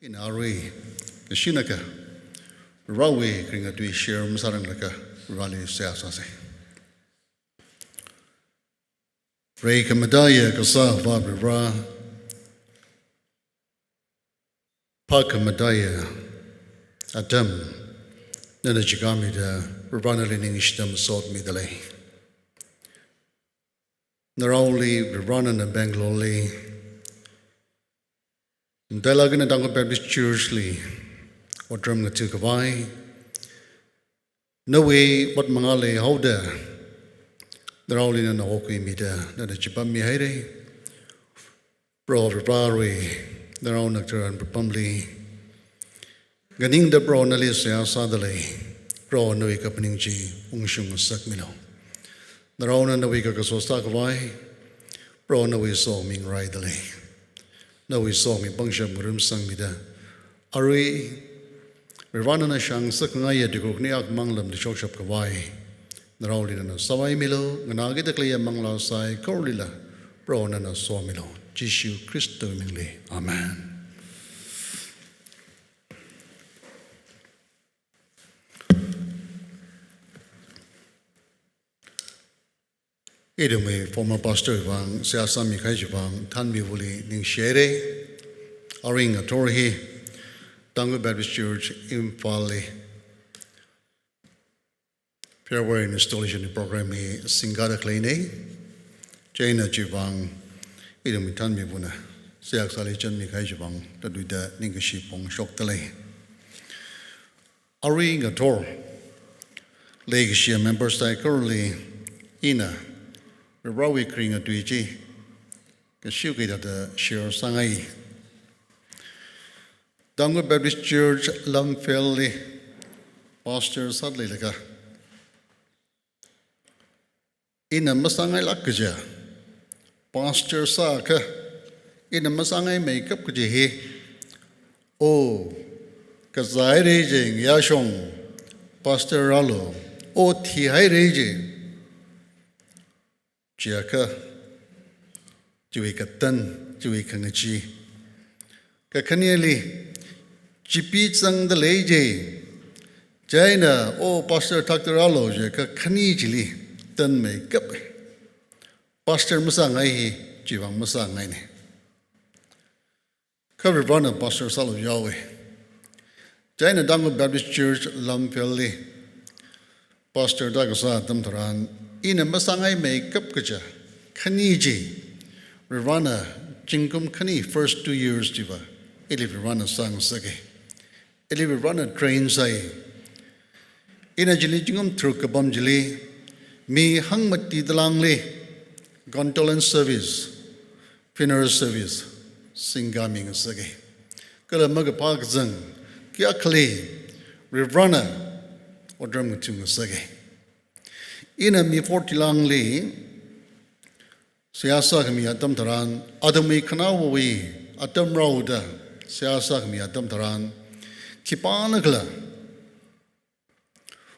In our way, the Shinaka, Rawe, Kring at we share Masaranaka, Rally Siasase. Ray Kamadaya, Kasa, Vabra, Pakamadaya, Adam, Nanajigami, the Ravana Linishtam sought me the lay. Narauli, Ravana and Bangalore. Dalagan and Dunga Baptist Church, or drum the Tukavai. No way, what Mangale, how there. They're all in an Oki meter, that a Chipami Hede. Bro, Rari, their own actor and Pumley. Ganing the bro Nalisa Sadale, bro no wake up Ningshi, Ungshung Sakmino. Their own and the week of Sostakavai, bro no way saw me right the lay. No, we saw me bungsham room sang me there. Ari Ravana Shang Saknaya to Gugniak Manglam the Shokshop Kawai. The Rowlin and a Savai Milo, Ganagi the Clear Mangla Sai, Corlilla, Brown and a Sawmilo. Jishu Christo Mingli. Amen. Idome, former pastor Vang, Siasami Kajivang, Tanmi Wuli, Ning Shere, Aring Atorhi, Dunga Baptist Church, Impali, Fairway Installation Program, Singada Kleine, Jaina Jivang, Idome Tanmi Wuna, Siaksali Janmi Kajivang, that with the Ningashi Pong Shok Tele. Aring Ator, Legacy members that currently Ina. The Rawi Kring at Duiji, the Shuki at the Shir Sangai. Dunga Baptist Church, Longfellow, Pastor Sadly Laka. In a Masangai Lakaja, Pastor Saka, in a Masangai makeup Kujihi. Oh, Kazai raging, Yashong, Pastor Rallo, oh, Tihai raging. Jiaka, Juikatan, Juikangachi. Kakanieli, Jipitsang the Leje, Jaina, oh, Pastor Taktaralo, Kakanijili, Dun make up. Pastor Masangai, Jivang Masangai. Kavirvana, Pastor Salo Yahweh. Jaina Dunga Baptist Church, Longfellow, Pastor Dagasa, Damtaran. In a Masangai make up Kaja, Kaniji, Ravana, Jingum Kani, first 2 years Jiva, Eli Ravana sang Sage, Eli Ravana train say, in a Jilijingum Trukabam Jili, me Hangmati Dalangli, Gondolan service, funeral service, Singaming Sage, Kalamaga Zang, Kiakali, Ravana, or Dramatung Sage. In a me 40 long lee, Siasakmi Adam Taran, Adami Kanawi, Adam Roda, Siasakmi Adam Taran, Kipanagla,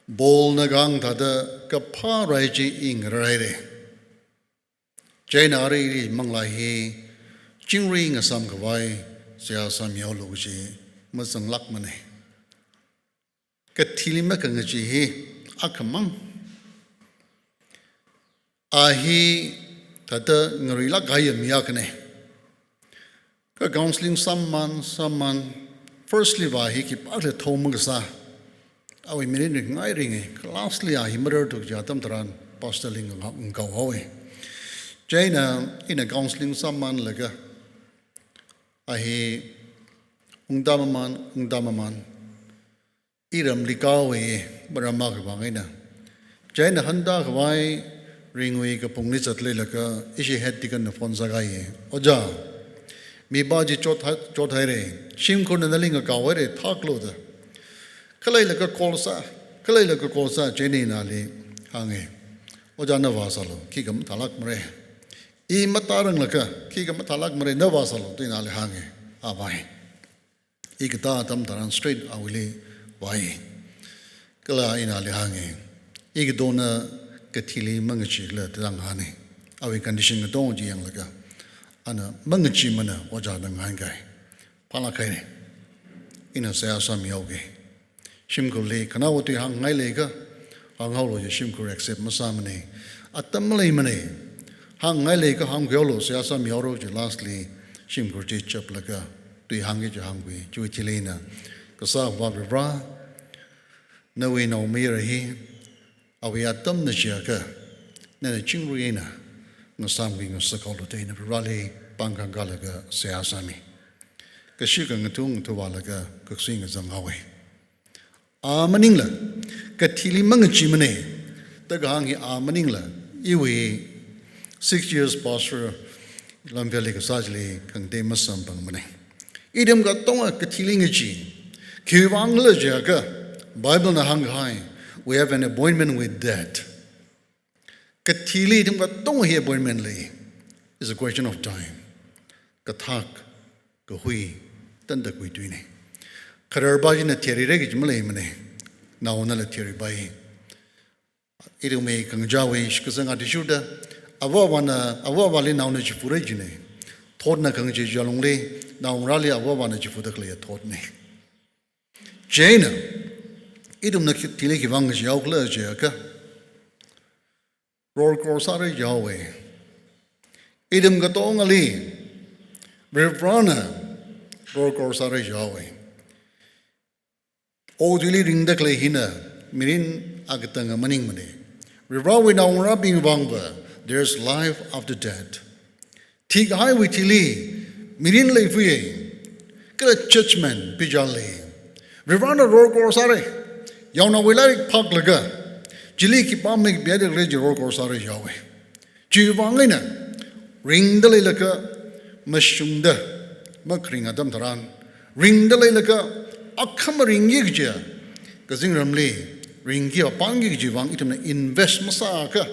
Bol Nagang Tada, Kaparaji ing Rede, Jainari Manglahi, Jingring Asam Kawai, Siasam Yoluji, Musang Lakmane, Katilimakangaji, Akamang. Ahi Tata Narila Gaya Miyakane. Ka counseling someone firstly Vahi keep out at home Mugasa. Awi Mirin Iring, lastly I murdered to Jatam Taran, postuling and go away. Jaina in a counseling someone like a Ahi Undamaman Iram Likawe, Baramagavangina. Jaina Handa Hawaii. Ringway Kapunglis at Lelaka, Ishi had taken the Fonsagai. Oja, me baji chot hire, Shimkun and the Linga Kawere, talk loader. Kalalaka Kolsa, Jenny Nali, Hange. Oja Navasalo, Kikam Talak Mare. E Matarang Laka, Kikam Talak Mare, Navasalo, Dinali Hange, Abai. Ikata Tam Taran straight, Awili, Vai. Kala in Ali Hange. Ikdona. Katili Mangachi let Danghani. Awi condition the Donji Yang Laga. Anna Mangachi Mana, Waja Dangai. Palakaine. ina saya sami yoge shim ko le kana wo ti hang ngai le ga hang hau lo shim ko accept ma sa mane atam le mane hang ngai le ga hang gyo lo saya sami yo ro je lastly shim ko je chap la ga ti hang ge je hang wi chu chi le na ka sa wa bra no we no me ra hi awi atam na je ga na ching ri na nga sam gi nga sa ko lo te na bra le pang kan ga la ga saya sami ka shi ka ngatung to wa la ga ka sing ga zang hawe a maning la ka thili mang chi mane ta ga hang hi a maning la I we 6 years pastor lam vele ka sa jle kang de ma sam bang mane idem ga tong ka thili ngi chi ki wang la ja ga bible na hang hai we have an appointment with that ka thili idem ga tong hi appointment le is a question of time ka thak ka hui tan da kui tui ne karar ba jina theri re gi mle mane na ona la theri bai iru me kang jawe ka sanga di shuda awa wale na ona ji pure ji ne thod na kang ji jalong le na ora le awa wana ji fudak le thod ne jaina irum na thile ki wang ji yauk la je ka ror ko sa re jawe irum ga to ngali Revrana ror ko sa re jawe o dili ring dak le hina mirin agatang maning mane Revrawe na ora bing wangba there's life after death thik hai wi thili mirin le fuye ka judgment bijale Revrana ror ko sa re yaw na welai phak laga jili ki pa me be de le ror ko sa re jawe ji wang le na ring de le laka mashungda makring adam taran ring de le laka akham ring ye gja kazing ramle ring ki apang gi ji wang itam na invest masa ka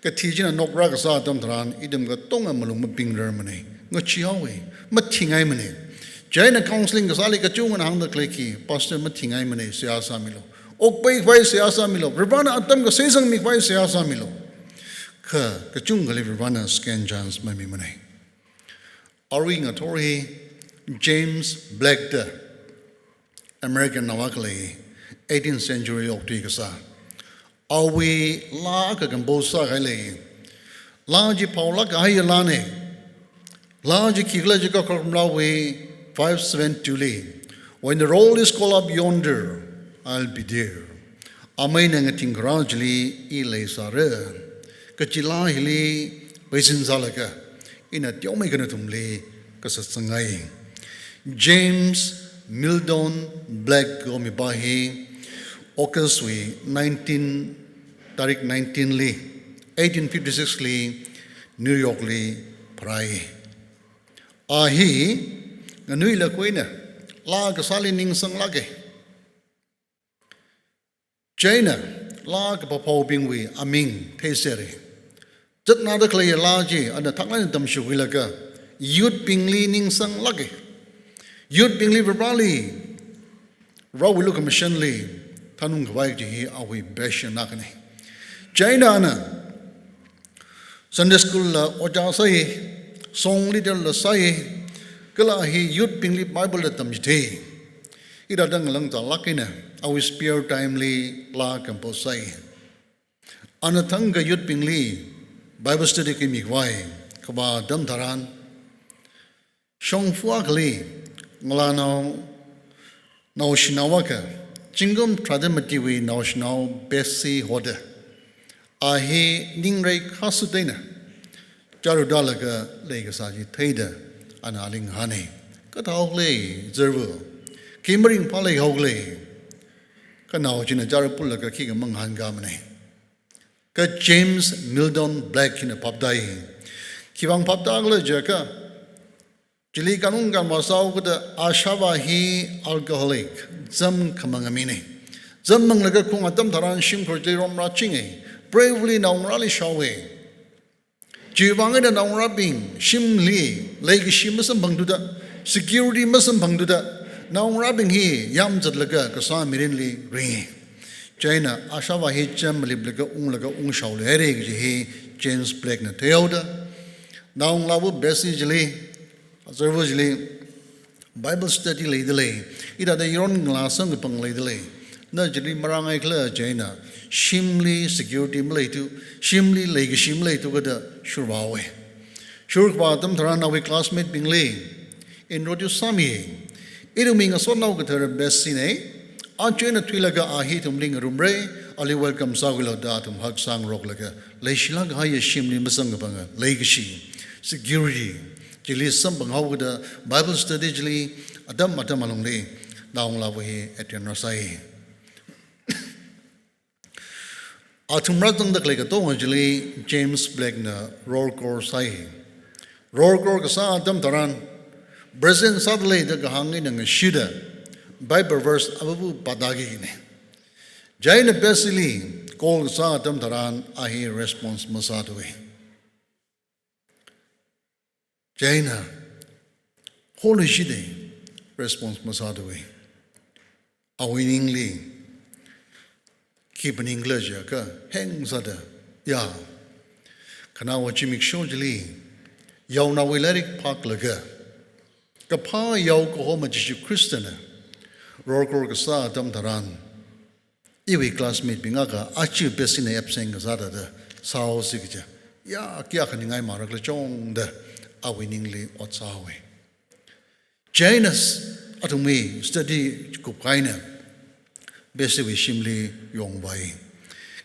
ka thijina nokra ka sa adam taran idam ga tonga malung ma pingler mane nga chiawe ma thingai mane jaina counseling ka sali ka chung hang da kleki pastor ma thingai mane sia sa milo ok pai vai sia sa milo ribana atam ka sesang mi vai sia sa milo ka chung ga le ribana scan chance ma mi mane Arwing Authority James Black the American Nawakali 18th century Octigasa Awi La Kagambosa Hale Large Paula Hayalane Large Kiglajika Lawe 572 when the roll is called up yonder I'll be there Amainangating gradually Ilesare Kachila Hili Basin Zalaka in a Tiomegatumle Kasasangai James Mildon Black Gomibahi Okaswi 19 Lee 1856 Lee New York Lee Prai Ahi Nanui La Quina La Gasali Ning Sang Lage China La Papo Bingwi Aming Teseri Jat na da klay laji ana thaklan tam shugilaga youth pingli ning sang lage youth pingli verbali raw will look mission li tanung gwai ji awi besha nakane China na Sunday school la oja sai song leader la sai kala hi youth pingli bible la tam jite ida dang lang ta lakina awi spare time li la kamposai ana thanga youth pingli Bible study ki mikwai kaba dam dharan shong fuakli ngala now shinawaka chingum tradamati we now besi hoda ahi ningrei khasudena charudalaga lega saji theida analing hane kataugle zervo kimring pale hogle kanao jina jarapulaga ki manghan gamane ka James Mildon Black in a papdai kiwang papdagla jaka jili kanung ka masau kada ashava hi alcoholic zam kamangamine zam manglaga kung atam tharan shim project rom ra chinge bravely naungrali shawe jiwang ida naungra bing shim li legi shim masam bangduda security masam bangduda naungra bing hi yam jatlaga ka sa mirin li ring China Ashava Hicham Libliga Shaul Eric James Black Nateoda Naung Labu Bessie Jili Azervajili Bible study lay delay. Ida the yon glassang upon lay delay. Najri Marangai Cler Jaina, Shimli security Malay to Shimli Lake Shimlay to the Shurwawe. Shurwa them Tarana with classmate being lay. In Rodu Sami. Iduming a son of the best scene. Anchina Twilaga Ahitum Ling Rumbre, Ali welcome Sagula Datum Hug Sang Roklaga, Laishilag Haya Shimli Masangabanga, Legacy, security, Jili Sambang Hawada, Bible study, Adam Matamalongli, Down Lawahi at Yanasai. Atumratang the Klekato, Jili, James Blackner, Rolkor Sai. Rolkor Kasa Adam Taran, Brazil Sadley the Gahangin and Shida. Bible verse Abu Badagi. Jaina Besili called Satam Taran Ahi response Masadwe. Jaina Holy Shide response Masadwe. Awiningly keep an English hang Sada Ya Kanawa Chimik Shojali Yauna Wilerik Park Laga Kapa Yau Kohoma Jishu Christian. Rorkor Kasa Dam Taran. Iwi classmate Bingaga, Achi Bessin Epsing Zada, Sao Sigja. Ya Kiakaningai Marakla Jong, the Awiningly Otsawe. Janus Atumi study Kukaina. Besiwi Shimli Yongwai.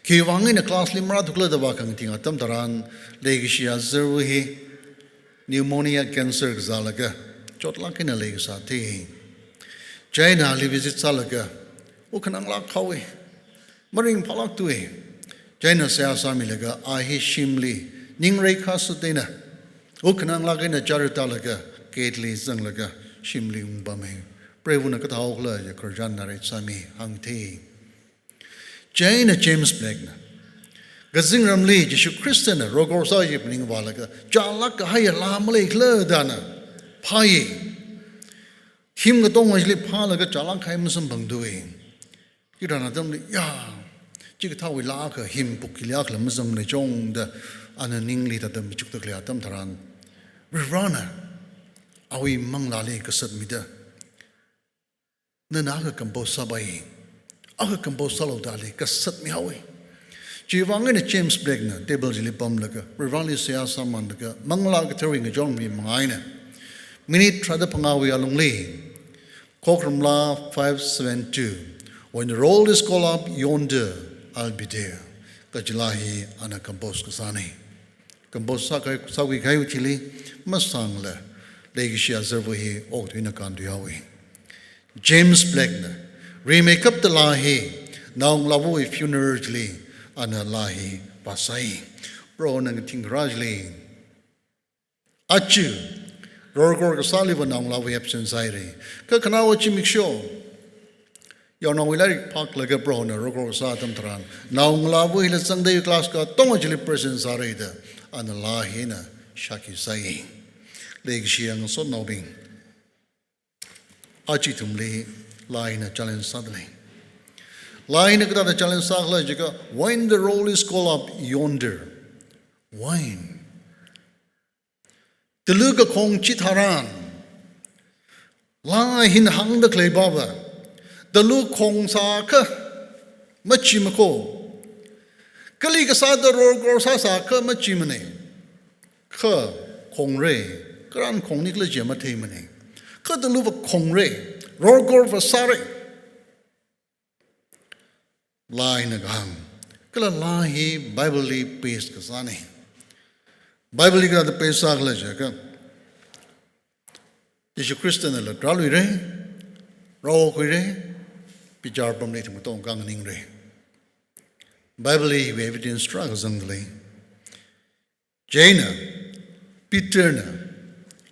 Kiwang in a class limra to Kladavakang Tinga Tam Taran, Legishia Zerwi, pneumonia cancer Zalaga, Jotlak in a legsati. Jaina li visit Salaga, Ukanang Lak Kawi, Maring Palak Tui, Jaina Sea Samilaga, Ahi Shimli, Ningray Kasutena, Ukanang Lagina Jaritalaga, Gately Zanglaga, Shimli Umbame, Bravuna Katahla, Yakurjana Sami, Hang Ti. Jaina James Blackna, Gazingram Lee, Jishu Christian, Rogor Sajip Ningwalaga, Jalaka Haya Lamale Kledana, Pai. Him the dong was lip Palaga Jalaka Musum Bangdoing. You don't know them, ya. Chikatawi Laka, him Pukiliaka Musum Lejong, the Ananingli that the Michukla Tam Taran. Rirana, Awi Mangla Lake Sadmida. Nanaka compose Sabai. Aka compose Salo Dali, Kasat Miawi. Chivang and James Bregner, Table Jilipum Laga, Rivali Sea Saman Laga, Mangla Tering a John Mangina. Minute Tradapangawi Alongli. Kokram La 572. When the roll is called up yonder, I'll be there. Kajilahi ana compose Kasani. Compose Sawi Kayutili, Masangla, Legishia Zervohi, Oktwina Kanduyawi. James Blackner, remake up the Lahi, now Lavoi funerally, ana Lahi, Pasai, Bro Nang Tingrajli. Achu. Rorgor Saliva now love absence Iri. Kakanawa Chimiksho. Yana Willaric Park like a brown, Rogor Satam Tran. Now love will Sunday class got Tomajili presence Arida and the Lahina Shaki Sai. Leg Shiang so nobbing. Achitumli, line a challenge suddenly. Line a challenge Sagla, when the roll is called up yonder. Wine. The Luga Kong Chitaran La Hin Hang the Clay Baba. The Lu Kong Saka Machimako Kaliga Sada Rogor Sasaka Machimane Ka Kong Ray Gran Kong Nikla Jematimane Ka the Luva Kong Ray Rogor Vasari La in a gang Kala Lahi Bible based Kasani. Bible got the Pesach Lejaga. Is a Christian a Tralure, Roquire, Pijar Pomnatum Tom Ganning Ray. Bible we evidence struggles only. Jaina, Peterna,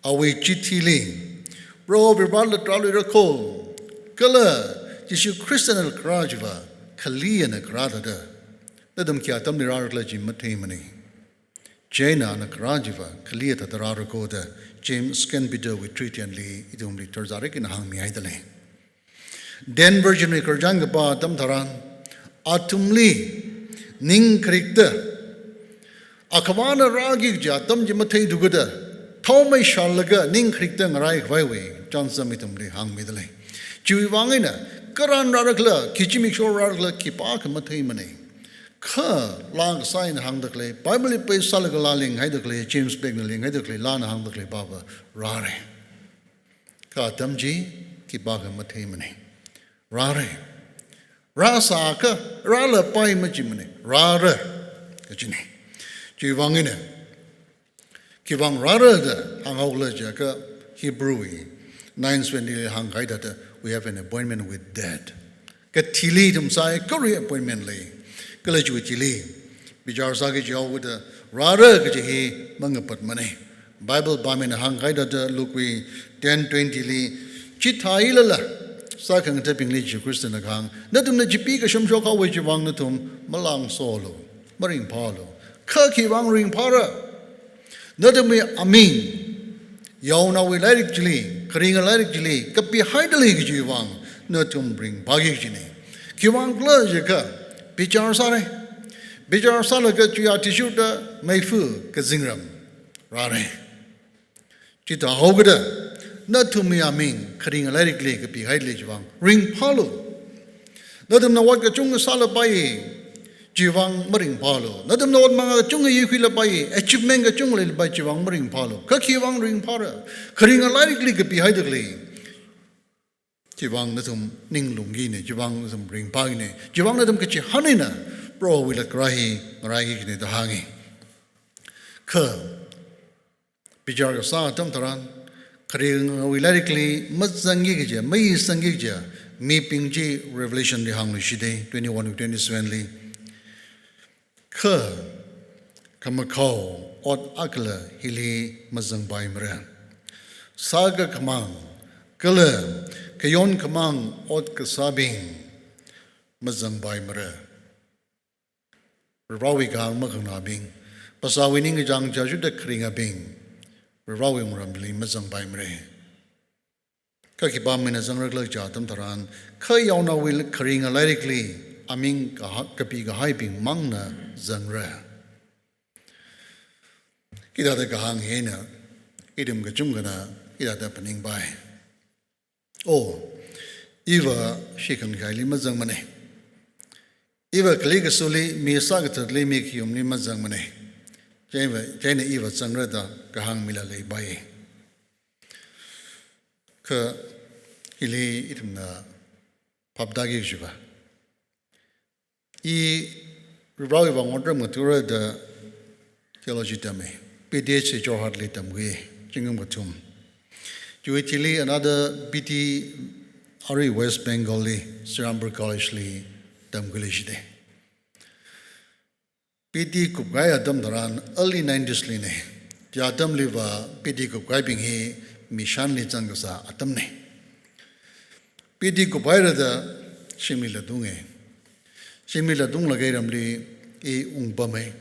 Away Chitili, Bro, Vival Tralure Cole, Color, is you Christian a Krajiva, Kali and a Gradada. Let them kiatam the Rarlaji Matamani. Jaina and Karajiva, Kaliata the Rarakoda, James Skenbido with Treaty and Lee, Idumli Torzarik and Hang Miaidale. Den Virgin Rikurjanga Dam Taran, Atumli, Ning Krikta, Akavana Ragi Jatam Jimatay Duguda, Tomay Shalaga, Ning Krikta and Rai Highway, chance mitum le hang midale chui wangina karan rarakla kichimik shor rarakla kipa kamathai mane kha lang sign hang dakle bible pe salagala ling haidakle James Begnal ling haidakle lan hang dakle baba rare ka tamji kipa kamathai mane rare rasa ka rala pai majimane rare kachine chui wangina Kivang Rada hang out Hebrew 9:20 hang that we have an appointment with dead. Get Tili tum sai Korea appointment lay. College with Tili. Bijar Sagi Jow with the Rada Kaji Mangapat money. Bible Bamin hang that look we 10:20 li Chitailala Sakang tapping leech Christian hang. Natum the Jipika Shumshoka which you wang natum Malang solo. Maring Paulo. Kirky wang ring para. Nadami amin yauna we lirically karinga lirically kapi haidali jiwang natum bring bagijini kiwang glajaka bichar sare ka chuya tissue da maifu ka zingram rare chita hogada natumi amin karinga lirically kapi haidali jiwang ring palo nadam na wat ka chung sala pai Jiwang Maring Palo. Nadam no mga chunga yukila bay, achievement ka chunga lil bay Jiwang Maring Palo. Kakiwang ring para. Karinga larikli ka pihaidagli. Jiwang natum ning lungine, Jiwang natum ring pagine. Jiwang natum kachi hanina. Bro wila krahi, ngarahi kine dahangi. Ka. Bijar ka sa tam taran. Karinga wilarikli matzangi kija, may sangi kija. Mi pingji Revelation di hang shide 21-27 li. Ka kamakau od akla hili mazang baimra saga kamang kala kayon kamang od kasabing mazang baimra rawi gang makang bing pasawining jang jaju da kringa bing rawi muramli mazang baimra ka kibam mina zang ragla jatam taran ka yauna wil kringa lirically Aming kapi kahayping mangna zangra. Kita da kahang hena, idem kachungana, kita da paning bay. Oh, iwa shikang kaili mazang mane. Iwa kaliga suli misa katatli mikiyum ni mazang mane. Jaina iwa zangra da kahang mila lay bay. Ka ili idem na papdagi juba. I Rawi Wang Order Matura the theology tame. PDH Johar Litam Gay, Jingam Batum. Juitili another BT Ari West Bengali, Siramber College Lee, Damgulishide. PT Kupgaya Damdaran, early 90s Line. Jatam Liva, PT Kupgayping he, Mishan Litzangasa, Atamne. PT Kupgaya the Shimila Dunge. Simila dung lagay ramli e ungbame.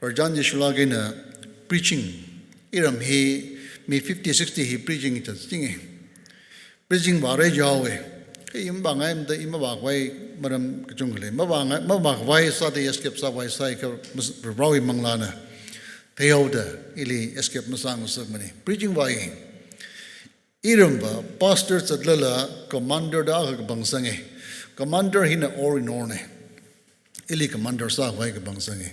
Karjan Yeshulagina preaching. Iram he me 50-60 he preaching it as singing. Preaching bare jawe. Hey imbangay the imabagway maram kachungale. Mabagway sa the escape sa way sa rawi manglana. Teoda ili escape masang usagmani. Preaching way. Iram ba pastor sadlala commander da bangsange. Commander hina orinorne. Ili commander sa way ka bangsange.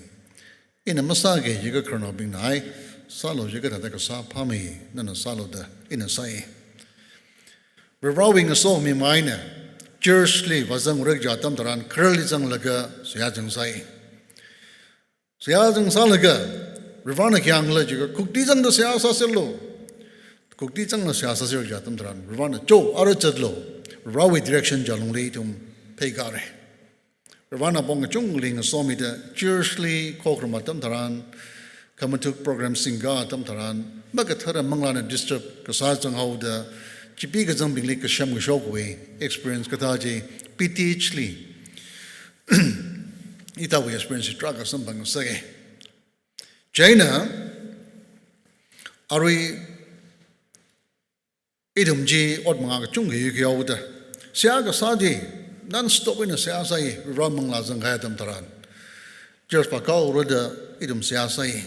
Ina masage jiga krono bing nai salo jiga tataka sa pami nana salo da ina sai. Rewrawing a soul me mine. Jersey wasang reg jatam taran kralizang laga sayajang sai. Sayajang salaga Rivana kyang la jiga kuktizang da sayasa selo. Kuktizang na sayasa selo jatam taran Rivana cho arachadlo. Rawi direction jalong li tum pegare. Ravana bonga chung ling saw me the Jersey Kokramatam Taran, Kamatuk program Singa Tam Taran, Magatara Manglana district, Kasazang how the Chipiga Zumbing Lake Sham Shokwe experience Kataji, PTHly. Ita we experience track of something say. China are we Idumji Otmanga Chungi Yoda. Siaga Sadi, non-stop in a Siasai, Ramang Lazang Hayatam Taran. Just Pakao Ruda Idum Siasai.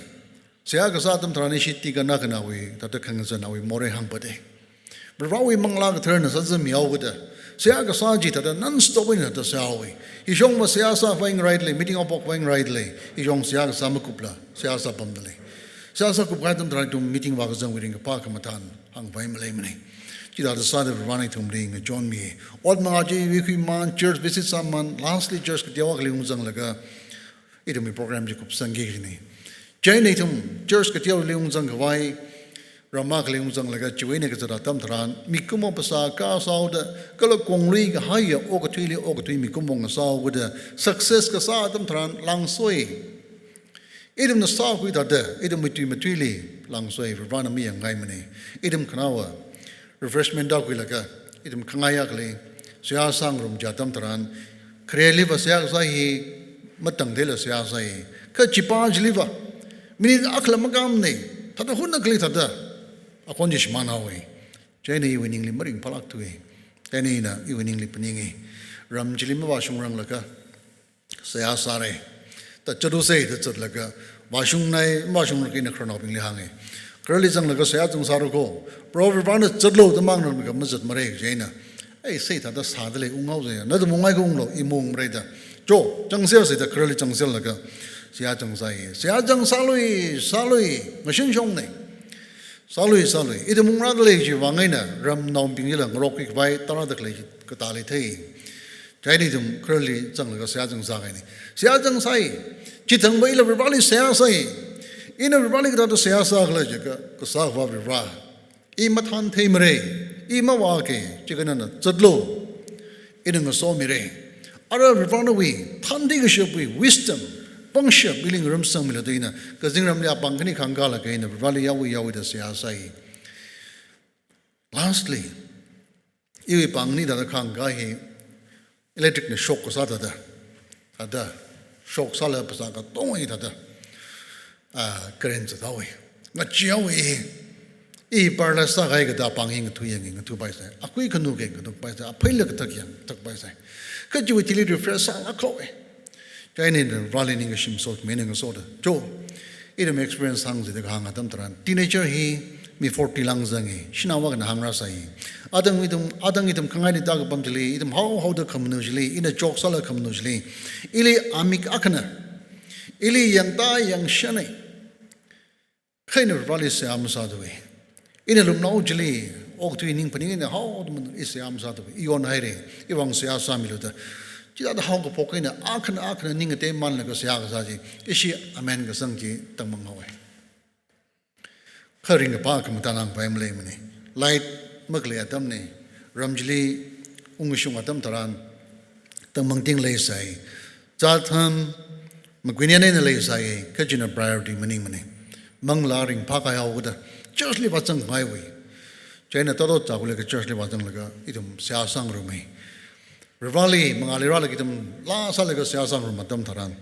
Siaga Satam Taranishi Tiganakanawi, that the Kangasanawi More Hampade. Rawi Mangla turn as a Miawda. Siaga Saji that a non stopping at the Sawi. He showed was Siasa going rightly, meeting up going rightly. He showed Siaga Samakupla, Siasa Pamdali. Siasa Kupatam tried to meeting Wagazan within a park of Matan, hung by Malamini. She decided to run it to being a John Me. Old Maji, Wikiman, church visit someone, lastly, church Katiawak Leunzang Laga. It will be programmed Jacob Sangini. Jainatum, church Katiaw Leunzang Hawaii. Ramak Leunzang Laga, Chuinik at Tamtran, Mikumo Pasa, Kasauda, Kalakongri, Haya, Okatili, Okatui, Mikumong, Saw with the success Kasa Tamtran, Lang Soi. Idem the South with other, Idem with Matuli, Lang Soi, Ravanami and Gaimani, Idem Kanawa, refreshment dog Wilaga, Idem Kangayakli, Sia Sangrum Jatamtran, Kreli Vasahi, Matangdela Siasai, Kachipaj liver, meaning Aklamagamne, Tatahuna Glitter. Akondish Manawi, Jenny winningly Maring Palakui, Denina, winningly Peningi, Ram Jilima Washung Ranglaka, Sayasare, the Chadu say that's like a Washung Nai, Washung in a chronoping Lihangi. Curlizang like a Sayatun Sarako, Prover Van Chadlo, the Magnum becomes at Mare, Jana. I say that that's hardly Ungoze, another Mungagungo, Imung Reda. Joe, Jangsil said the curly Jangsil like a Siatang Sai, Siatang Salui, Machine Shongney. Salui, it is Mungradley, Wangina, Ram Nom Pingilang, Rocky by Taradakli, Katali Tay. Jainism, curly, Zang, Siazang Zagani. Siazang Sai, Chitang Whale of Rivali Siasai. In a Rivali got to Siasa Lajaka, Kasava Riva. Imatan Tamere, Imawake, Chiganana, Zadlo, in a Somire. Other Rivanawi, Tandigaship with wisdom. Pangship billing room some Miladina, Kazingram Yapangani Kangala again, Valley Yawi Yawi the Siasai. Lastly, Iwi Pangni the Kangai electric shock was other shock sala Pasaka, don't eat other currents at away. Machiawi E. Parla Saga da Panging to Yang and two by side. A quick canoe game took by side, a pilot took by side. Could you utility refresh a coy? Chinese Rallying a shim sort meaning a soda. Joe, it experience hangs with the Hangatamtran. Teenager he, me 40 langzangi, Shinawa and Hangrasai. Adam with them, Kangani Dagabamjali, them how the communally, in a joke sala communally. Ili Amik Akana, Ili Yang Da Yang Shani. Kind of rally Siam Sadaway. In a lumno jili, Oak twinning penning in the how is Siam Sadaway. Ion Hire, Ivan Sia Samiluta. The Hong of Pokina, Akan Ning a day man like a Siagazi, is she a man Gasangi, Tamangaway? Curring a park of Mutanang by Mlamini, Light Mugli Adamni, Ramjili, Ungishung Adamtaran, Tamangting Lay Sai, Zatham, Maguinian in the Lay Sai, Kajina priority Manimani, Manglaring Pakaya Wood, just live at some highway. China Toto, like a church live at them like a itum Siasang Rumi. Rivali, Mangalira, Gitum, La Salaga Siasang from Madam Taran.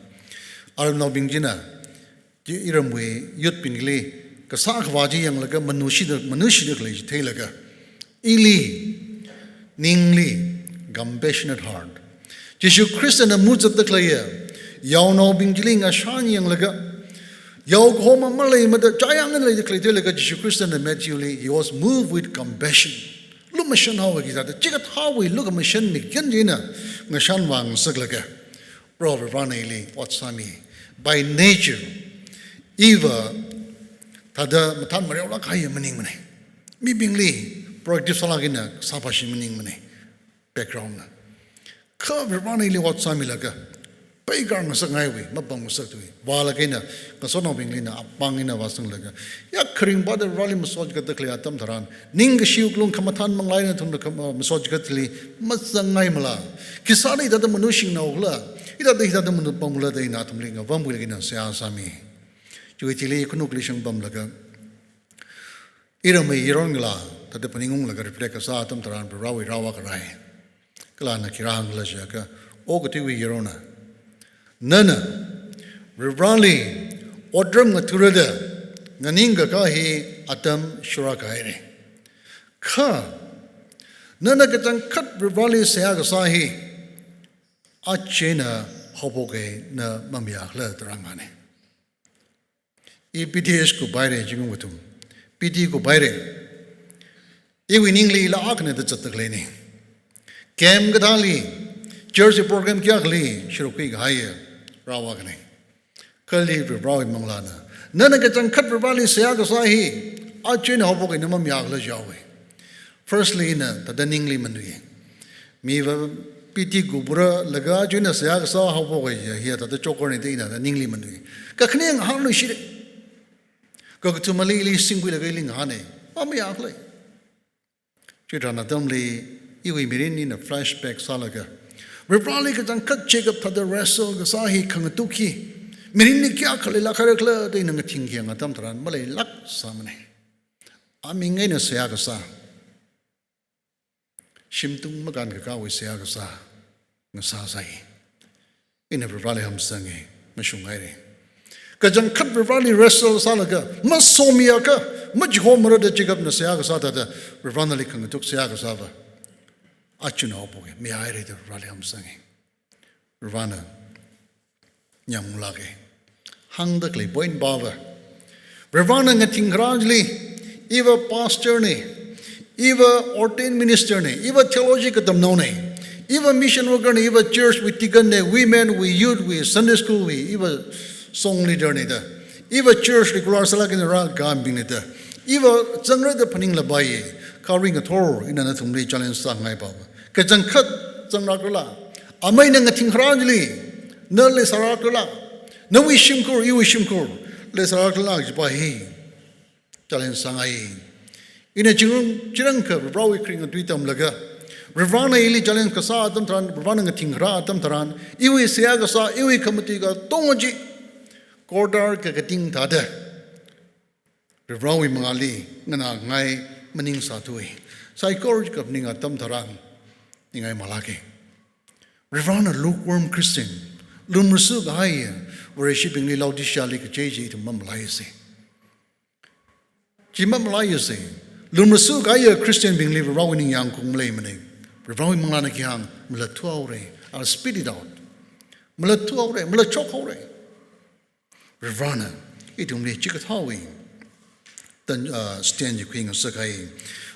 Aram no Bingjina, Iramwe, Yut Pingli, Kasak Vaji, and like a Manushi, Tailaga, Ili, Ningli, Compassionate heart. Jishu Christian and moods of the clear, Yao no Bingling, a shiny young laga, Yao Homa Malay, but the giant and lady Claytelaga, Jishu Christian and Medjuli, he was moved with compassion. Look, Mashan, how is that? The chicken, how we look at Mashan, Mikanjina, Mashan Wang Saglaga, Robert Vanelli, what's Sami. By nature, Eva, Tada, Matan Mariola Kaya Maningmane. Me being Lee, Project Salagina, Sapashi Maningmane. Background. Cover Vanelli, what's Sami Laga. Paygar Masangaiwi, Mabang Masatui, Valagina, Kasono Binglina, Bangina Wasang Laga. Yakring Bada Rally Massage Gatakli Atam Taran, Ning Shiuklung Kamatan Mangaina to the Massage Gatli, Masangaimala, Kisani that the Manushing Nogla, it had the Bangla de Natumling of Bambulina, Siasami. Juitili Kunuklishan Bamlaga. Irame Irongla, that the Paningung Laga reflect a Satam Taran, Rawi Rawakarai, Kalana Kirang Lajaka, Ogatiwi Yerona. Nana, Rivrali, Odram Naturada, Naninga Kahi, Atam Shurakaire. Ka, Nana Gatan cut Rivrali Sayagasahi, Achena Hoboge na Mamia Ladramane. E PTS Kubaire Jimutum, PT Kubaire, Iwi ningli la akne the chatakle Kem gadali, church program kyakli, shirukik higher, rawagane. Kali Rawi Manglana. Nana Gatan Kat Ravali Sayagasahi, Achin Hobok in Namam Yagla Jawi. Firstly, the Ningli Manui. Miva Piti Gubra, Lagajuna Sayagasa Hobok here, the Chokor in Dina, the Ningli Manui. Kakning Hanu Shit. Go to Malili Singular Gailing Hane, Mami Akle. Chitana Dumli. Iwi mirin in a flashback salaga. Rivali Gatan cut Jacob to the wrestle, Gasahi Kangatuki. Mirin Kiakali Lakarakla, they never think young at Tamtran, Malay luck samane. I mean, in a Sayagasa. Shimtum Maganga with Sayagasa, Nasasai. In a Rivali Hamsangi, Mashungari. Gajan cut Rivali wrestle salaga, Masomiaka, much homer the Jacob Nasayagasa, the Rivanali Kangatuk Sayagasava. Achuna opoge, me I read the Rally Hamsangi. Ravana Nyamulage. Hang the clay, point bava. Ravana getting gradually, Eva pastor ne, Eva ordained minister ne, Eva theological damnone, Eva mission worker ne, Eva church with Tigane, women, we youth, we Sunday school, we Eva song leader ne, Eva church, the Kularsalak in the Rag Gambin, Eva Zangra the Paning Labaye, carrying a Torah in another challenge sang my baba. Kajang cut Zangrakula. Amay na ngating gradually, no les Arakula. No wishimkur, you wishimkur. Les Arakula, Jibahi. Challenge Sangai. In a Chiranka, Rawi Kring and Tweetam Laga. Ravana Ili challenge Kasa, Tamtran, Ravana Tingra, Tamtaran, Iwi Siagasa, Iwi Kamatiga, Tongaji, Kordar Kakating Tada. Rawi Mangali, Nana Ngai, Maning Satui. Psychological Ninga Tamtaran. Ingay malaki. Ravana lukewarm Christian. Lumrusu gaya. Where shipping li laudisha like JJ to Mamlayase. Jimamlayase. Lumrusu gaya Christian being live rawing yang kung laymaning. Ravawing Malanakiang, Mulatuaure. I'll spit it out. Mulatuaure, Mulachokore. Ravana. Itumli chikatawi. Then stand your king of Sakai.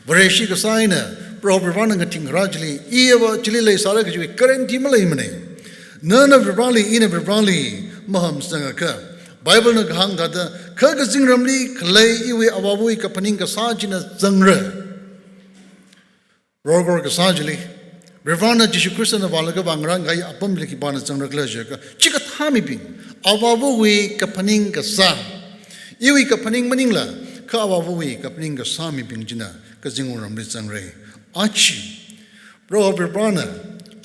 Vareshi Gasaina, Ravana getting gradually, Eva Chile Sarakaji, current Timalamane. None of Rivali in a Rivali, Maham Sangaka. Bible Naghang Gada, Kirkazing Ramli, Kalay, Iwe Awawui Kapaninka Sajina Zangra. Rogor Gasajali, Ravana Jishu Christian of Alaga Bangranga, Apumliki Bana Zangra Glajaka, Chikatami Ping, Awawui Kapaninka Sa, Iwi Kapaning Maningla. Kawawi Kapninga Sami Pingjina, Kazinguram Litzangre. Achi, Bro Vibrana,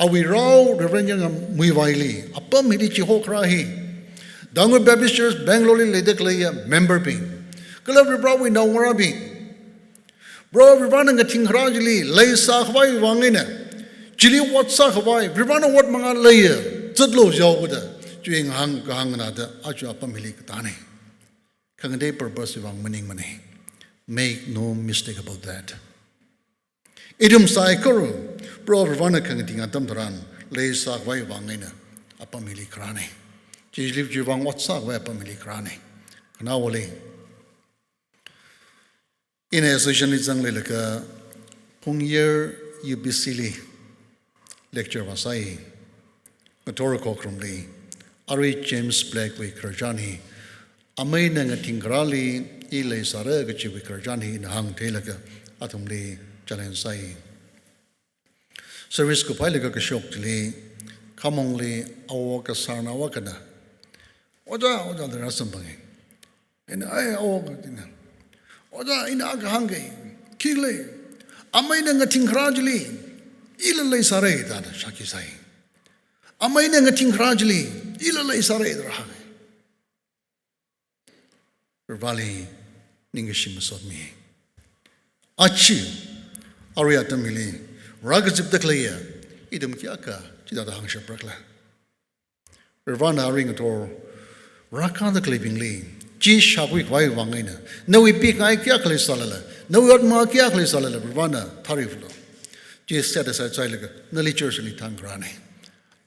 Awi Rao, Reverend Muivaili, Apam Hidichi Hokrahi, Dango Baptist Church, Bangalore, Ledeklaya, member Ping. Kalavi Brawi no Warabi. Bro Vibrana Gating Rajali, Lay Sahwai Wangina, Chili what Sahwai, Vibrana what Mangalaya, Tudlo Yoguda, Juing Hang Ganganada, Achu Apamili Katani. Kangade purpose of winning money. Make no mistake about that. Idum Saikuru, Bro Ravana Kangating Atamtaran, Lay Sakway Wangina, Apamili Krane. Jilip Jivang Watsa, Apamili Krane. Kanawali. In a session is only like a Pungyer Ubisili lecture Vasai, Matora Kokrumli, Ari James Blackway Krajani. Amay na nga tingkrali ilay sara gachi wikarjani in hang telaka atumli challenge service ko pailaga ka shok tili kamongli awa ka sarna wakana oda the rasam bangi and ay awa ka oda ina ka hangay kile amay na nga tingkrali ilalay sara ita shaki sai amay na nga tingkrali ilalay sara ita Rivali Ningashima Sodmi. Achi Ariatamili, Ragazip the Claya, Idum Kiaka, Chida Hangsha Prakla. Ravana ring at all, Raka the Clipping Lee, G Shabwik Vai Wangina, no we pick I Kiakli Salala, no what Markiakli Salala, Ravana, Tariflo. G set aside Silaga, Nelly Churchly Tangrani.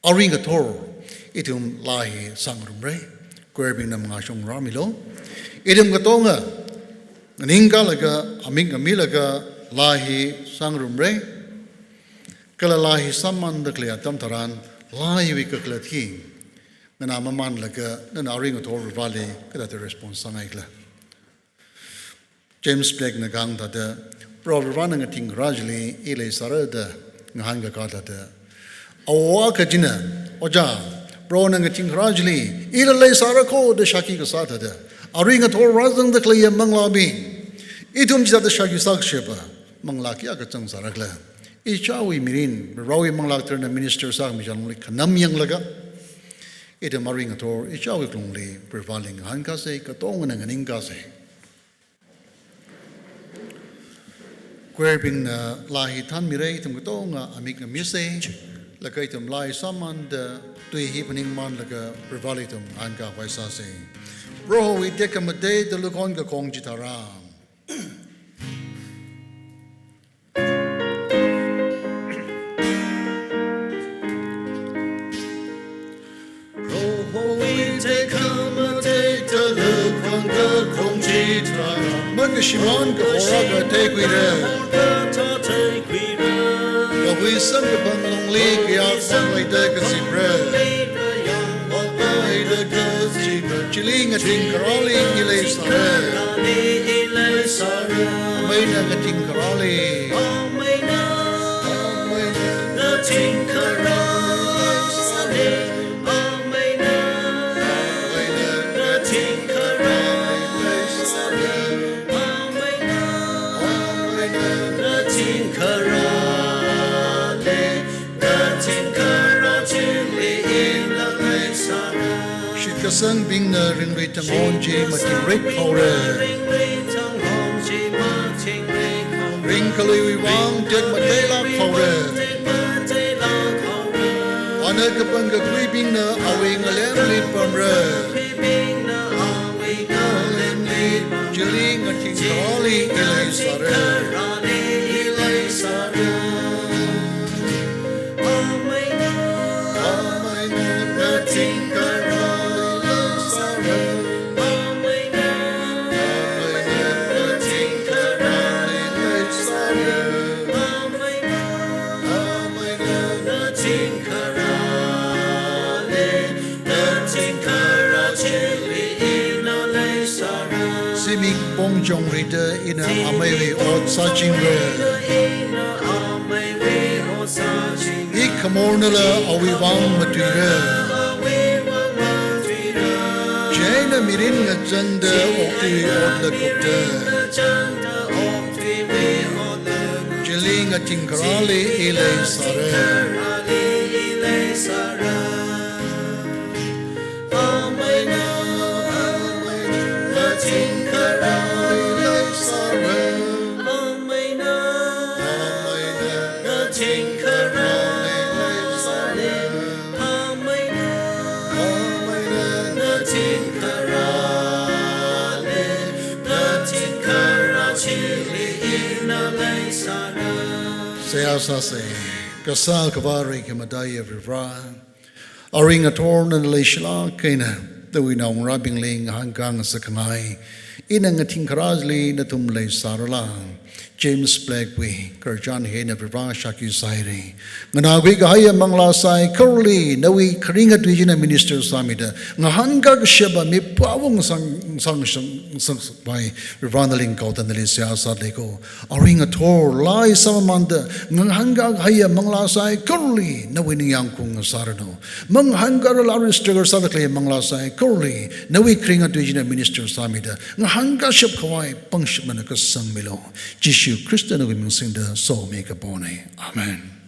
A ring at all, Itum Lahi Sangrumbre, Querbing Namashong Ramilo. Idem Gatonga, Ningalaga, Aminga Milaga, lahi sangrum re kala lahi saman the clear tam taran lahi we kakla thi ngana maman laga na ring ator valley kada the response sangai kla James Blake na gang da de proverban nga ting rajli ile sarada ngahanga ka da de awa ka jina oja pro na nga ting rajli ile sarako de shaki ka sa da de ring ator razang the clear mangla bi itum jida de shaki sak sheba mangla kya ka chang sarakla ichawi mirin rawi mangla ter na minister sa mi jang khanam yang laga ite maring ator ichawi klungli prevailing hanka se ka tong na nganing ka se Querbing na lahi tan mirei tum ka tong amik na mise laga itum lahi saman de tui hippening man laga prevailing tum hanka waisa se roho we dekamade de lukon ka kong jitaram Shimon ka ora ka te kuire ka wisam ka panglong li kya sang lai de ka sipre o ai de ka sipre chiling ating karoli ilay sare may na ating karoli may na ating karoli Sang bing na ring ri tang on ji ma ting rik khore ring kalui wi wang jet ma te la khore ana ka pang ka kui bing na awing alem li pam re jiling a ting kroli ilai sare Bong jong reader in a amay or searching Ikamornala awi wang matira Jane mirin nga janda okti odla kopta Jiling ating karali ilay sare Sayasa say, Kasal Kavari Kamadaya Vivra, Aring a torn and Leishla Kena, the we know rubbing ling Hangang Sakanai, Inang a Tinkarajli Natum Le Saralang, James Blakeway, Kerjan Hena Vivra Shaki Sairi, Managwi Gaya Mangla Sai, Curly, Nawi Karinga Dijina Minister Samida, Nahanga Sheba, me Pawung Sang by Rivandaling Kaut and the Lysia Sadeko, Aring a tor, Lai Samamanda, Nahanga Haya Mangla Sai, Curly, Nawini Yankung Sarano, Manghanga Larister Sadakle Mangla Sai, Curly, Nawi Kringa Dijina Minister Samida, Nahanga Shep Kawai, Punshmanaka Sang Milo, Jishu Christian of Minsinda, so make a bone. Amen.